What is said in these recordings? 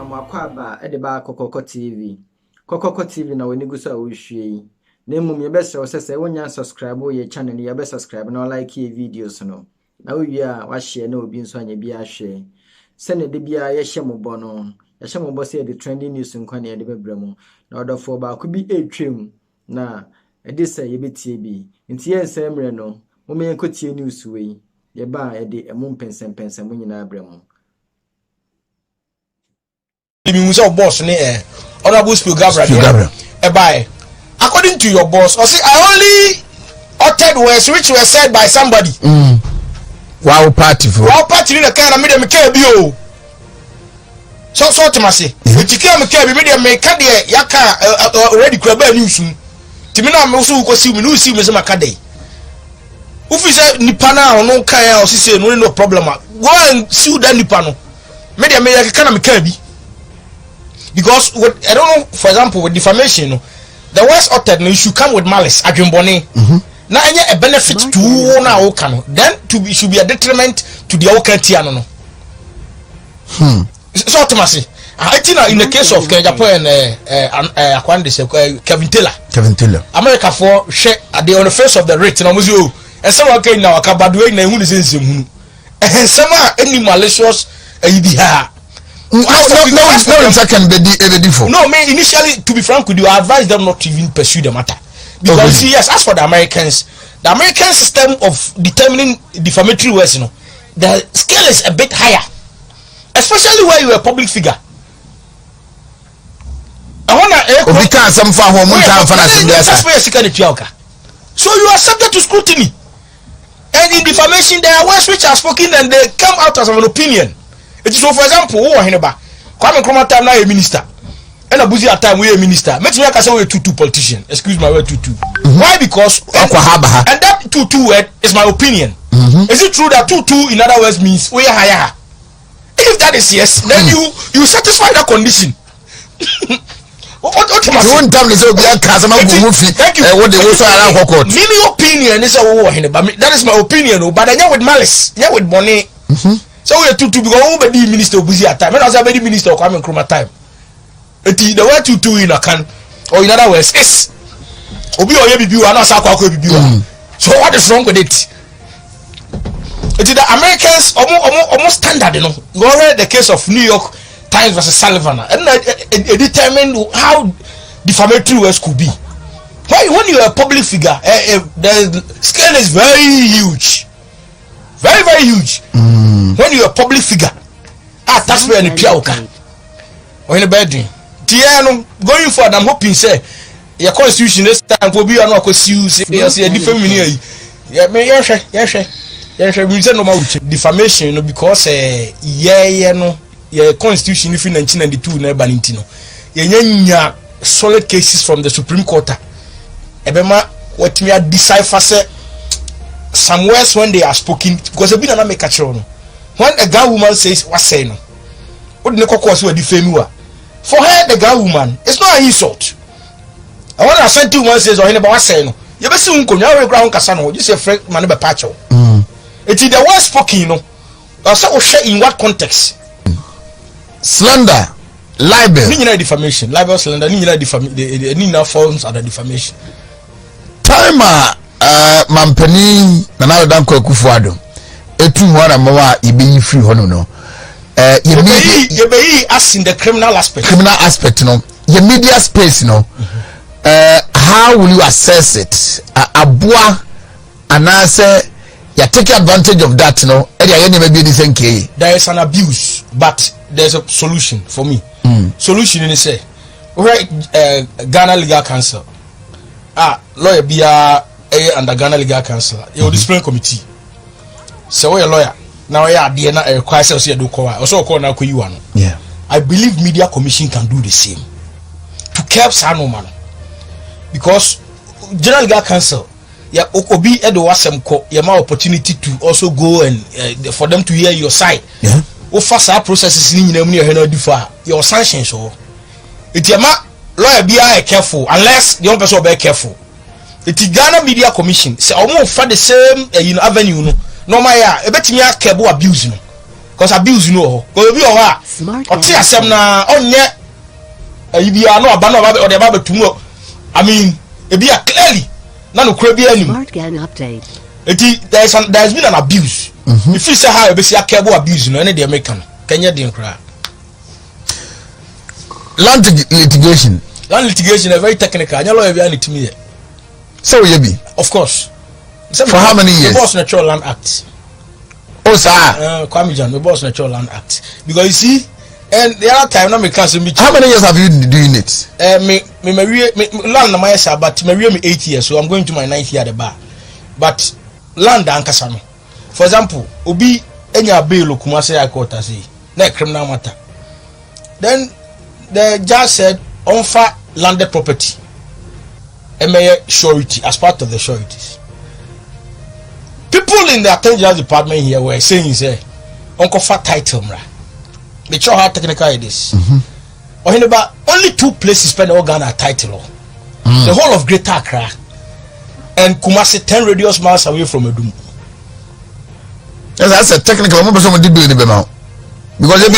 Amakwaba edeba Kokoko TV. Kokoko TV na wenigusa ushie. Nemu yebese osese wonya subscribe ye channel ye subscribe na like ye videos no. Na uya wa share na obi nso anya bia share. Sene de bia ye hye mo no. Ye hye mo bo se the trending news nkwane ye de bebremu. Na odofo ba ko bi etwem na edise ye betie bi. Nti ye nsemre no. Mo me enkotie news we. Ye ba ye de emu pensem nyina abremu. The boss Honorable Speaker Gabriel. According to your boss, I only uttered words which were said by somebody. Wow party for in the kind of medium KBO. So to my say, if you can't medium make yaka already crab news. Timina Mosu was see me Miss Macade. If you say Nipana or no Kaya or say no problem, go and sue that Nipano. Medium make a kind of KB. Because I don't know, for example, with defamation, the words uttered you should come with malice. Now, a benefit to now then should be a detriment to the Okantiano. So, Thomas, I think in the case of Japan and Kevin Taylor, America for share on the face of the rate, and someone came now, Kabadway, and who is in Zimu, and some any malicious No, initially, to be frank with you, I advise them not to even pursue the matter. Because, see, yes, as for the American system of determining defamatory words, the scale is a bit higher. Especially where you are a public figure. So you are subject to scrutiny. And in defamation, there are words which are spoken and they come out as an opinion. It is so, for example, Kwame Nkrumah time now a minister, and Abuzi at time we a minister. Make me like I say we two politician. Excuse my word two. Why? Because and that two word is my opinion. Is it true that two in other words means we are higher? If that is yes, then you satisfy that condition. What one time is thank you. What they also allow court. Many opinion is that is my opinion, but I know with malice, yeah with money. So we are two because who be minister busy at time. When I was a very minister of Kwame Nkrumah time. The word two in a can, or in other words, is Obi or Yabibu and not Sakwa Bibu. So what is wrong with it? It is the Americans almost standard, You read the case of New York Times versus Sullivan, and it determined how defamatory words could be. Why when you are a public figure, the scale is very huge. Very, very huge. When you're a public figure, that's where the Piauka or in a bedroom. Tiano going forward, I'm hoping, say, your constitution this time will be an accused, say, a different meaning. Yes, we say no more defamation because, your constitution, if in 1992, never Banintino. Yenya solid cases from the Supreme Court. Ebema, what me decipher say. Some words when they are spoken because they be na make a chrono. When a girl woman says what's saying, what the cause will defame you. For her, the girl woman, it's not an insult. And when I said 2 months says or anybody was saying, you be soon come your ground casano, you say friend man be patcho. It is the word spoken, or so share in what context? Slander, libel, defamation, libel, slander, nina forms of the defamation. Timer. Mampani na na dan kwakufu ado etu hwana mawa ibeyi free hono no you be as in the criminal aspect no your media space no how will you assess it aboa anase you take advantage of that no e dey any be this nke there is an abuse but there's a solution for me solution is say Ghana Legal Council lawyer bia under Ghana Legal Council, your discipline committee. So we a lawyer. Now we are the require say do call. Also call now you one. Yeah. I believe media commission can do the same to curb Sanoman. Because General Legal Council, obi edo wasem ko, my opportunity to also go and for them to hear your side. Yeah. O fast processes ni nyina mu ne hena do fa your sanctions so. It yama lawyer be careful unless the young person be careful. The Ghana Media Commission say almost for the same avenue no my a betimi akebo abuse no because abuse no ho obi o ha o ti asem na onye ayibia no aba no aba o de aba betumu I mean ebia clearly na no kura bia anim there's been an abuse if you say how you say akebo abuse no any the American Kenya dey nkra land litigation is very technical anya lawyer bia need me here so you be of course for how many years the boss natural land act Kwame Jan the boss natural land act because you see and the other time na me class me how many years have you been doing it me land na my year but me 8 years so I'm going to my 9th year at the bar but land ankasa no for example obi enya bail Kumasi High Court say na criminal matter then the judge said on for landed property surety as part of the sureties. People in the attorney general department here were saying say uncle for title mra they show how technical it is only 2 places spend all Ghana title the whole of Greater Accra and Kumasi 10 radius miles away from Edum. Yes, that's a technical because they be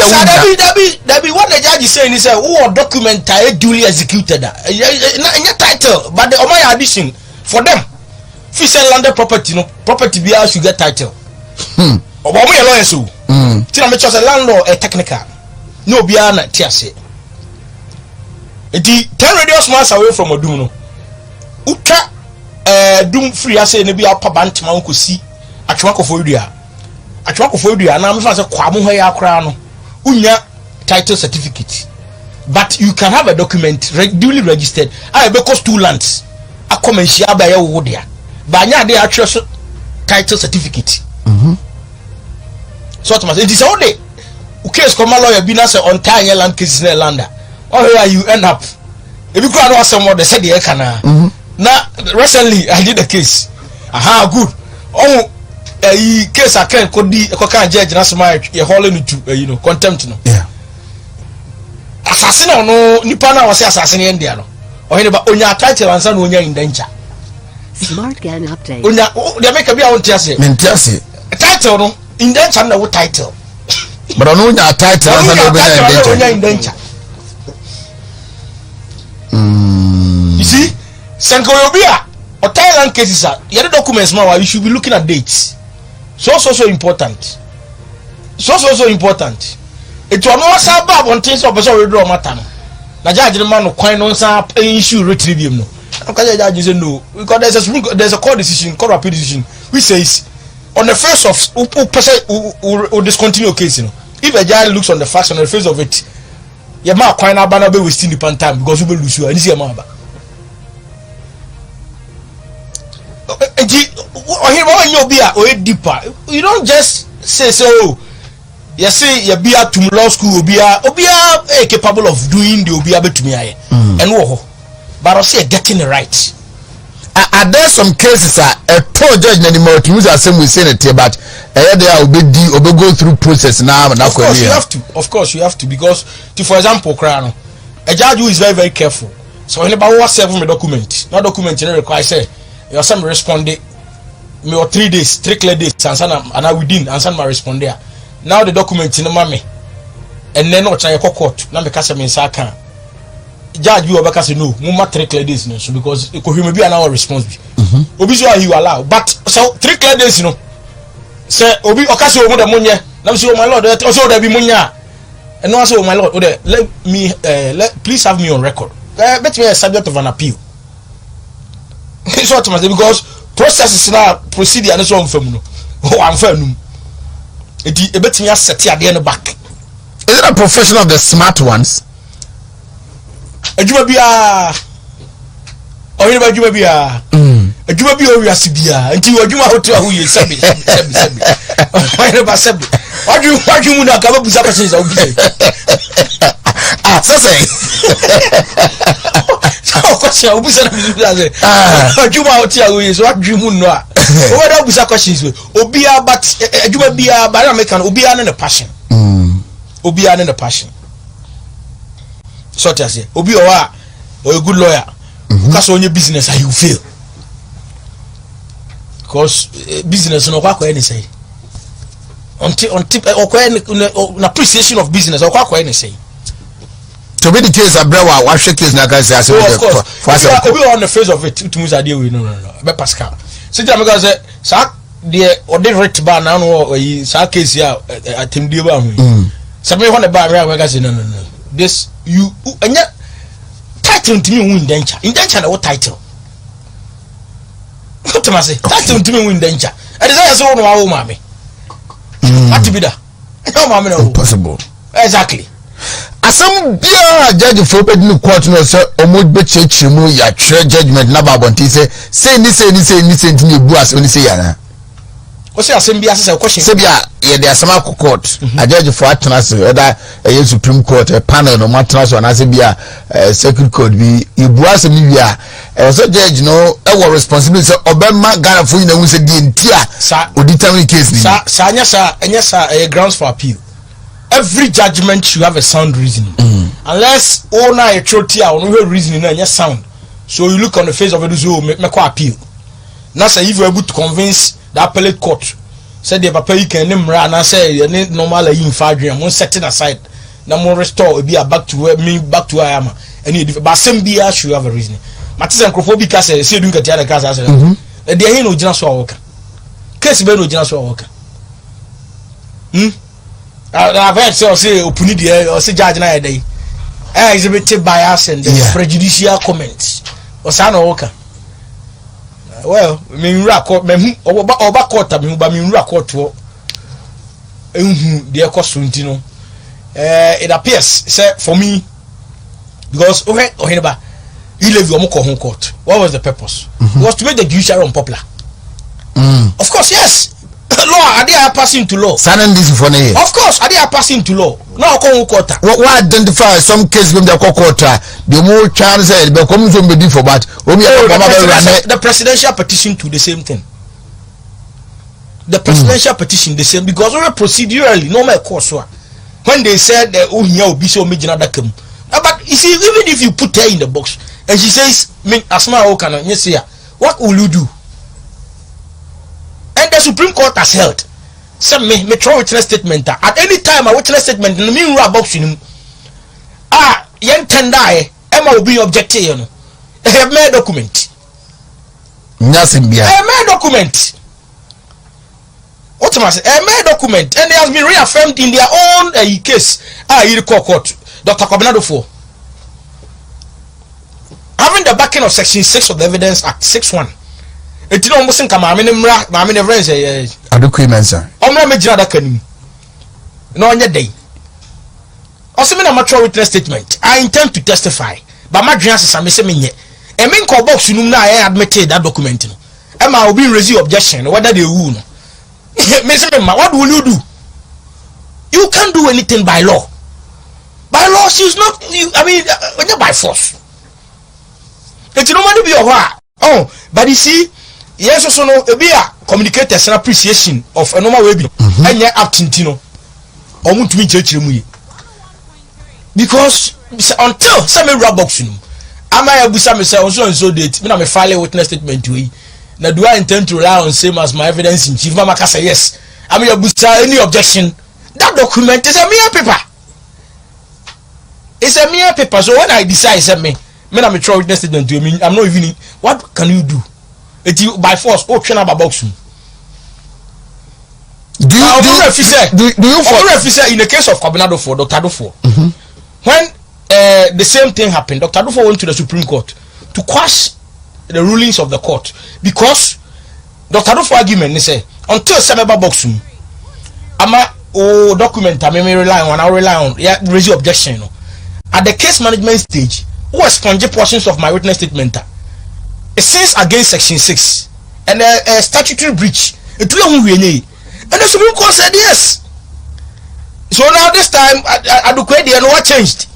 that be what the judge is saying is who document duly executed title but the Omaya addition for them if you sell landed property no property be should get title oba mo yellow so ti na me chose landlord technical no bia na ti ase enti 10 radius miles away from Odum no utwa dum free ase ne bia pa bantama nkosi atwakofo dua na me fa say kwamo ho ya akra no unya title certificate but you can have a document duly registered I be cost 2 lands akomanhia ba ye wo dia ba nya de atwe so title certificate so automatic it is all day case come lawyer be na say on time land cases na landa or where you end up if you crowd was someone they said the kana na recently I did a case good oh case I can could be a judge na smile you hauling to contempt no yeah assassin no nipa na was assassin in there no or any ba onya title ansa no onya indenture smart gun update onya they make be on tiase mentiase title no indenture na what title but no onya title ansa no be indenture you see Senko Yobia or Thailand cases are the documents now you should be looking at dates so important so important it was no sabab on things of person we draw matter no na judge the man no kwan no sa issue retrieve no okay judge say no because there's a court decision court appeal decision which says on the face of who discontinue case no if a judge looks on the facts on the face of it your man kwan na ba na be wasting the time because we be lose you and this your man ba deeper. You don't just say so. You say you be at law school, obia capable of doing the obia to me and but I say getting it right. Are there some cases a poor judge anymore to use as same we say it but there will be go through process now and of course you have to because for example Krano a judge who is very very careful so anybody was serving a document no document you require say you some responded me or 3 days 3 clear days and I within and my respond there now the document in the mommy and then not try court na me kasa me saka judge you obeka say no mo 3 clear days no so because it could be an hour response obi so you allow but so 3 clear days no say obi okase o mo da monye na say oh my lord so there be munya and no say oh my lord please have me on record bet me a subject of an appeal so automatically because processes now procedure and so on from no I'm fair it a bit me set here the back. Is it a profession of the smart ones? Adwuma bia or you adwuma bia adwuma bia o wiase bia nti adwuma hoto ahu ye sebi why never sebi wadu mu na ka ba busa questions o bi so say so question o busa na busa say adwuma hoto ahu ye so wadu mu no a o wada busa questions obia but adwuma bia ba na make an obia na passion obia na passion so tell say obi o a a good lawyer because on your business how you feel because business no kwa any say on tip or appreciation of business or quite anything. To be the case, a brewer, what shake is not going to say, of course, we on the face of it. To move idea, we no, but Pascal. So, I'm going to say, Sack, the or the rate bar now, or Sack case here at Tim Diva. Somebody want to buy me, I say, no. This, you, and yet, title to me win danger. In danger, what title? What am I say? Title to me win danger. And it's all our own mammy. What to be that? No, mammy, no. Impossible. Exactly. Asam bia judge for bed no court no say omo be chechi mu ya tire judgment na babonti say ni ntini bu as oni say yana o say asem bia say question say bia ye dey asama court a judge for atena say whether a supreme court a panel no matena so na say bia circuit court bi ibu as mi bia so judge no e wo responsibility say obema Ghana for na hu say die ntia o determine case ni sa anya sa grounds for appeal. Every judgment should have a sound reasoning. Unless owner a trotia or no reasoning and yes sound. So you look on the face of it, so make appeal. Now say if you're able to convince the appellate court, say the papa you can name and I say normal in Fadri and one setting aside. Now more restore be back to where I am. And but same beer should have a reasoning. Matis and Crophobica say you get the other case. There ain't no general worker. Case be no general worker. I've heard say opuni there or say judge na day. Exhibited bias and prejudicial comments. Or say no worker. Well, me court me oba court me ba me court to the costume no. It appears say for me because Oheneba he leave your Hon court. What was the purpose? It was to make the judiciary unpopular. Of course, yes. Law, are they passing to law? Of course, are they passing to law? No, court. What identify some case when the court? The more chance they become somebody for that. The presidential petition to the same thing. The presidential petition the same because we procedurally normal course. When they said oh here be so major that come. But you see, even if you put her in the box and she says, "Me asma o kana yes here," what will you do? And the Supreme Court has held. Some me throw witness statement. At any time a witness statement in the mean box in yen tendai Emma will be objected, you know. I have made document. Nothing behind. I have made document. What am I saying? I made document and it has been reaffirmed in their own case. You call court. Dr. Kobinado 4. Having the backing of Section 6 of the Evidence Act 6.1. It didn't almost think I'm a friend. I do claim answer. I'm not making that can no on your day. Also, I'm a true witness statement. I intend to testify, but my chances are missing yet. A main call box, you know, I admitted that document. Am I will be raising objection whether they will? What will you do? You can't do anything by law. By law, she's not. When you're by force, it's no money be a while. Oh, but you see. Yes, also no be a communicators and appreciation of a normal way and yet absentino or want to meet you because until some rub box am I able to say also and so date when I'm a file witness statement to it. Now do I intend to rely on same as my evidence in chief? Mama say yes. I mean any objection. That document is a mere paper. It's a mere paper. So when I decide send me when I'm a true witness statement to me, I'm not even what can you do? By force, option about boxing. Do you in the case of Kobinado 4, Dr. Dufo, when the same thing happened, Dr. Dufo went to the Supreme Court to quash the rulings of the court because Dr. Dufo argument they say until Semeba boxing, document I may rely on, raise objection. At the case management stage, who sponge portions of my witness statement. A sense against Section 6 and a statutory breach. And the Supreme Court said yes. So now this time, I do credit and what changed?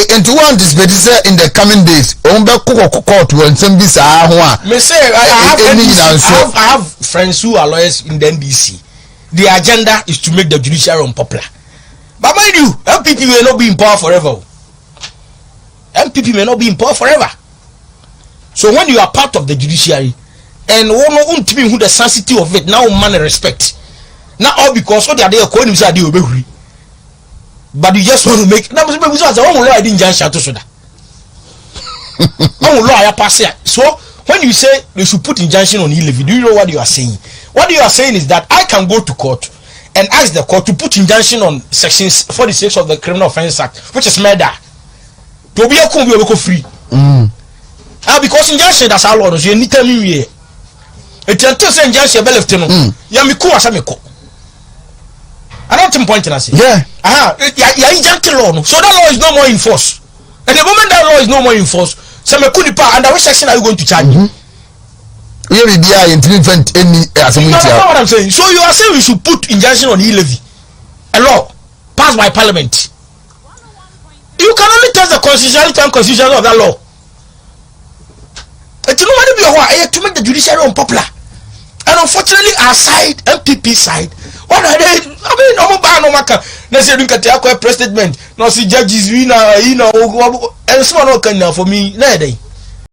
And to one this in the coming days, court when some this I have friends who are lawyers in the NDC. The agenda is to make the judiciary unpopular. But mind you, MPP may not be in power forever. MPP may not be in power forever. So when you are part of the judiciary and who the sanctity of it now man respect, Not all because what they are there calling himself they obey. But you just want to make now we say one law I didn't just shout to soda. One law I pass here. So when you say they should put injunction on e-levy, do you know what you are saying? What you are saying is that I can go to court and ask the court to put injunction on section 46 of the Criminal Offence Act, which is murder. To be a free. Because injunction that's how law. So you need to tell me it until say injunction be left no. Ya me ko asa me ko. I don't point to say. Yeah. Ya injunction law no. So that law is no more in force. And the moment that law is no more in force, say me kuni pa under which section are you going to charge me? You be there in different any assembly. That's not what I'm saying. So you are saying we should put injunction on e-levy, a law passed by parliament. You can only test the constitutionality and constitution of that law. It's nobody be to make the judiciary unpopular. And unfortunately, our side, MPP side, what are they? I mean, no matter. Let's say you can take a press statement. No, see judges, and someone can for me.